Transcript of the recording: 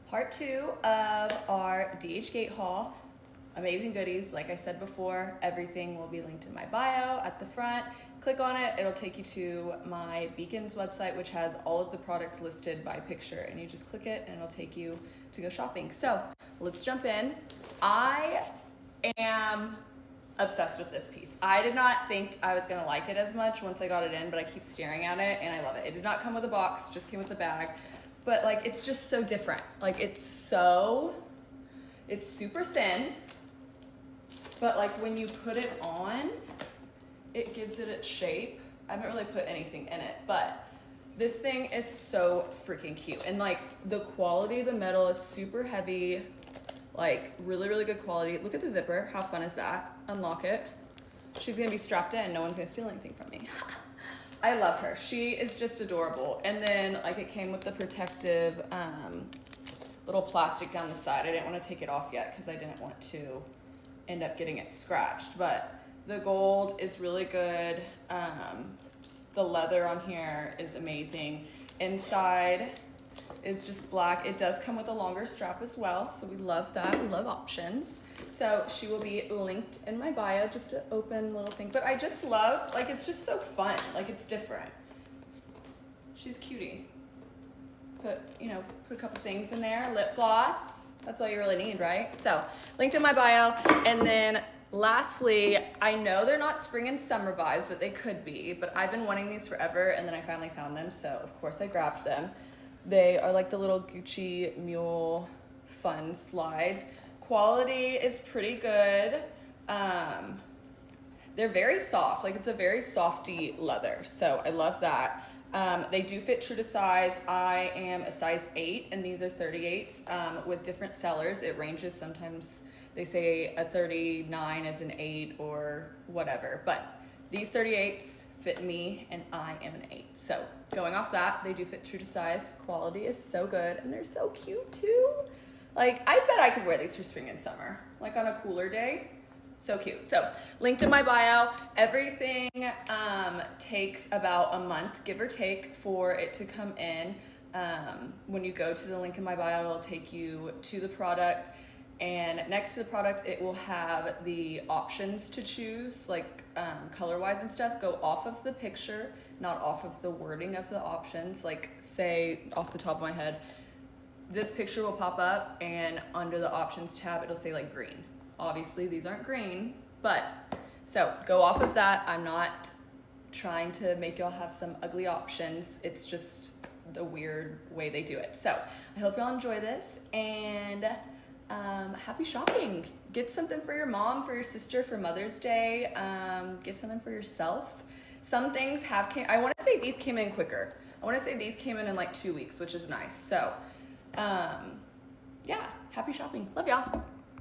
part 2 of our DHGate haul. Amazing goodies. Like I said before, everything will be linked in my bio at the front. Click on it, it'll take you to my Beacons website, which has all of the products listed by picture, and you just click it and it'll take you to go shopping. So let's jump in. I am obsessed with this piece. I did not think I was gonna like it as much once I got it in, but I keep staring at it and I love it. It did not come with a box, just came with the bag. But like, it's just so different. Like it's super thin, but like when you put it on, it gives it its shape. I haven't really put anything in it, but this thing is so freaking cute. And like the quality of the metal is super heavy, like really, really good quality. Look at the zipper, how fun is that? Unlock it. She's gonna be strapped in, no one's gonna steal anything from me. I love her, she is just adorable. And then like it came with the protective little plastic down the side. I didn't wanna take it off yet because I didn't want to end up getting it scratched, but the gold is really good. The leather on here is amazing. Inside is just black. It does come with a longer strap as well, so we love that. We love options. So she will be linked in my bio, just an open little thing. But I just love, like, it's just so fun. Like, it's different. She's cutie. Put a couple things in there. Lip gloss. That's all you really need, right? So, linked in my bio. And then lastly, I know they're not spring and summer vibes, but they could be. But I've been wanting these forever, and then I finally found them, so of course I grabbed them. They are like the little Gucci Mule fun slides. Quality is pretty good. They're very soft, like it's a very softy leather, so I love that. They do fit true to size. I am a size 8 and these are 38s. With different sellers, it ranges. Sometimes they say a 39 is an 8 or whatever, but these 38s fit me and I am an 8. So going off that, they do fit true to size. Quality is so good and they're so cute too. Like I bet I could wear these for spring and summer, like on a cooler day. So cute. So linked in my bio. Everything takes about a month, give or take, for it to come in. When you go to the link in my bio, it'll take you to the product, and next to the product it will have the options to choose, like color wise and stuff. Go off of the picture, not off of the wording of the options. Like say off the top of my head, this picture will pop up and under the options tab it'll say like green. Obviously these aren't green, but so go off of that. I'm not trying to make y'all have some ugly options. It's just the weird way they do it. So I hope y'all enjoy this, and happy shopping. Get something for your mom, for your sister, for Mother's Day. Get something for yourself. Some things I want to say these came in quicker. I want to say these came in like 2 weeks, which is nice. So yeah, happy shopping. Love y'all.